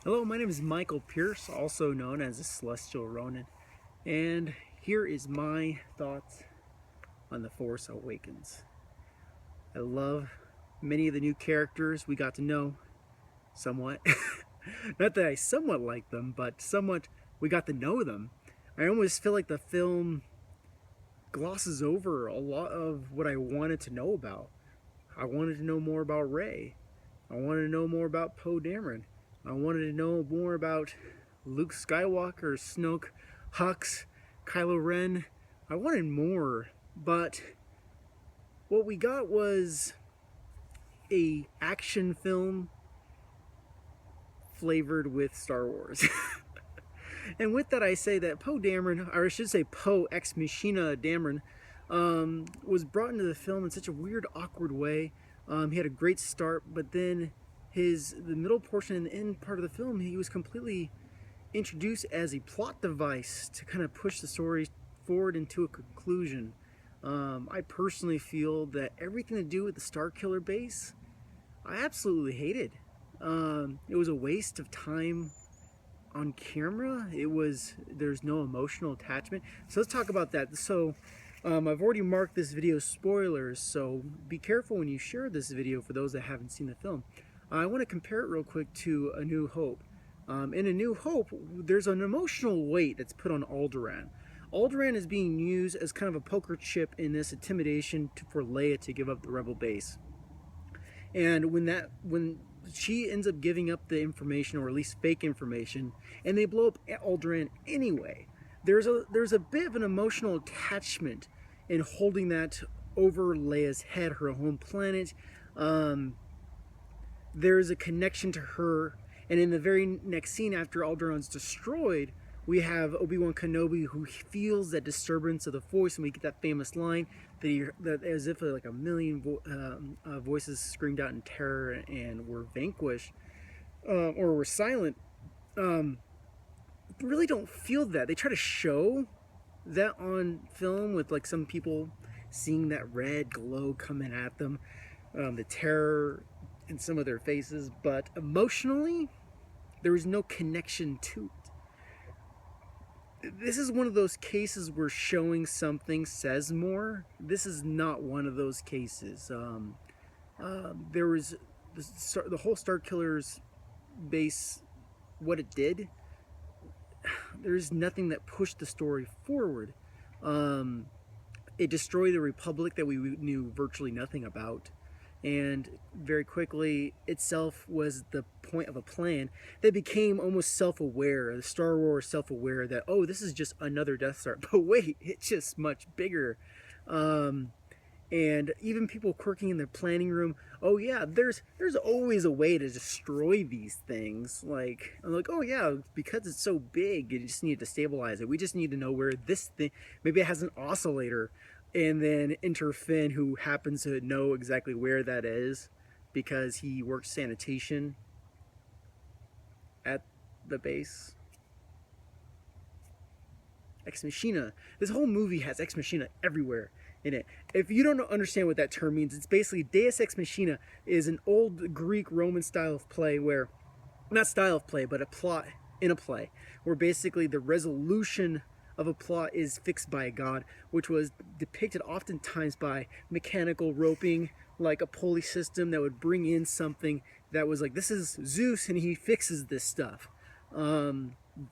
Hello, my name is Michael Pierce, also known as the Celestial Ronin, and here is my thoughts on The Force Awakens. I love many of the new characters we got to know, somewhat. Not that I somewhat like them, but somewhat we got to know them. I almost feel like the film glosses over a lot of what I wanted to know about. I wanted to know more about Rey. I wanted to know more about Poe Dameron. I wanted to know more about Luke Skywalker, Snoke, Hux, Kylo Ren. I wanted more, but what we got was a action film flavored with Star Wars. And with that I say that Poe Dameron, or I should say Poe Ex Machina Dameron, was brought into the film in such a weird, awkward way. He had a great start, but then the middle portion and the end part of the film, he was completely introduced as a plot device to kind of push the story forward into a conclusion. I personally feel that everything to do with the StarKiller Base, I absolutely hated. It was a waste of time on camera. There's no emotional attachment. So let's talk about that. So I've already marked this video spoilers, so be careful when you share this video for those that haven't seen the film. I want to compare it real quick to A New Hope. In A New Hope, there's an emotional weight that's put on Alderaan. Alderaan is being used as kind of a poker chip in this intimidation for Leia to give up the rebel base. And when she ends up giving up the information, or at least fake information, and they blow up Alderaan anyway, there's a bit of an emotional attachment in holding that over Leia's head, her home planet. There's a connection to her, and in the very next scene after Alderaan's destroyed, we have Obi-Wan Kenobi who feels that disturbance of the Force, and we get that famous line that as if like a million voices screamed out in terror and were vanquished, or were silent. Really don't feel that. They try to show that on film with like some people seeing that red glow coming at them, the terror in some of their faces, but emotionally there is no connection to it. This is one of those cases where showing something says more. This is not one of those cases. There was the whole StarKiller's Base, what it did, there's nothing that pushed the story forward. It destroyed the Republic that we knew virtually nothing about, and very quickly itself was the point of a plan that became almost self-aware, the Star Wars self-aware that, oh, this is just another Death Star, but wait, it's just much bigger. And even people quirking in their planning room, oh yeah, there's always a way to destroy these things. Like, I'm like, oh yeah, because it's so big, you just need to stabilize it. We just need to know where this thing, maybe it has an oscillator. And then enter Finn, who happens to know exactly where that is because he works sanitation at the base. Ex Machina. This whole movie has Ex Machina everywhere in it. If you don't understand what that term means, it's basically Deus Ex Machina is an old Greek Roman style of play where, not style of play, but a plot in a play, where basically the resolution of a plot is fixed by a god, which was depicted oftentimes by mechanical roping, like a pulley system that would bring in something that was like, this is Zeus and he fixes this stuff.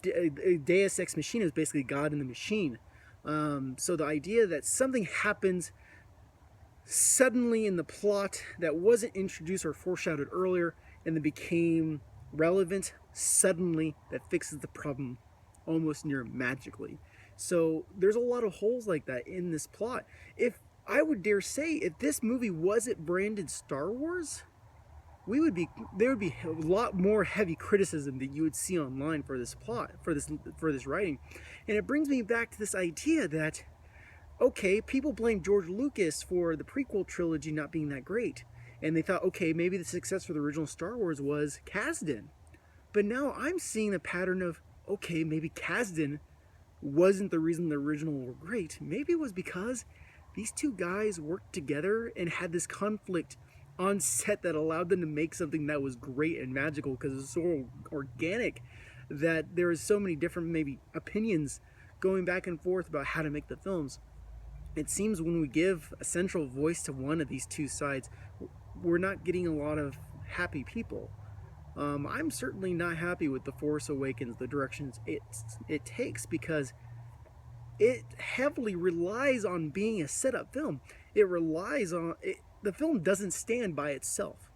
Deus Ex Machina is basically God in the machine. So the idea that something happens suddenly in the plot that wasn't introduced or foreshadowed earlier and then became relevant suddenly, that fixes the problem almost near magically. So there's a lot of holes like that in this plot. If I would dare say, if this movie wasn't branded Star Wars, there would be a lot more heavy criticism that you would see online for this plot, for this writing. And it brings me back to this idea that, okay, people blame George Lucas for the prequel trilogy not being that great, and they thought, okay, maybe the success for the original Star Wars was Kasdan. But now I'm seeing the pattern of, okay, maybe Kasdan wasn't the reason the original were great. Maybe it was because these two guys worked together and had this conflict on set that allowed them to make something that was great and magical, because it's so organic that there is so many different maybe opinions going back and forth about how to make the films. It seems when we give a central voice to one of these two sides, we're not getting a lot of happy people. I'm certainly not happy with The Force Awakens, the directions it takes, because it heavily relies on being a setup film. It relies on it. The film doesn't stand by itself.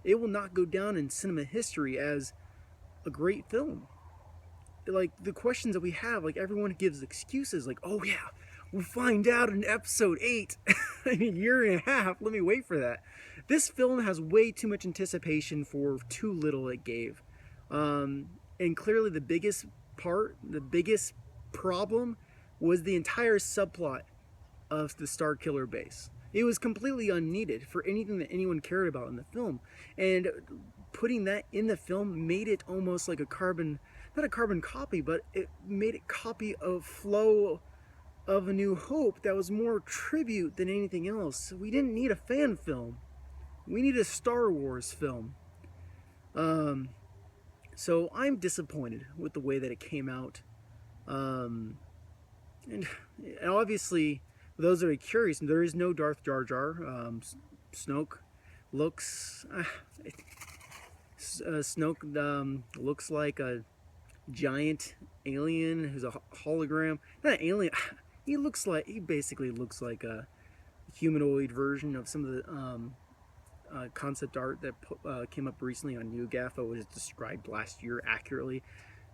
It will not go down in cinema history as a great film. Like the questions that we have, like everyone gives excuses, like, oh yeah, we'll find out in episode 8 in a year and a half. Let me wait for that. This film has way too much anticipation for too little it gave. And clearly the biggest problem was the entire subplot of the StarKiller Base. It was completely unneeded for anything that anyone cared about in the film. And putting that in the film made it almost like not a carbon copy, but it made it copy of flow of A New Hope that was more tribute than anything else. We didn't need a fan film. We need a Star Wars film. So I'm disappointed with the way that it came out. And obviously, for those that are curious, there is no Darth Jar Jar. Snoke looks like a giant alien who's a hologram. Not alien. He basically looks like a humanoid version of some of the concept art that came up recently on UGAF. Was described last year accurately.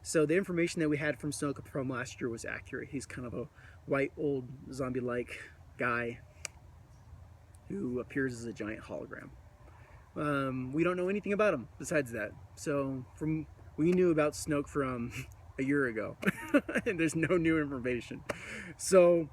So the information that we had from Snoke from last year was accurate. He's kind of a white, old, zombie-like guy who appears as a giant hologram. We don't know anything about him besides that. So we knew about Snoke from a year ago, and there's no new information. So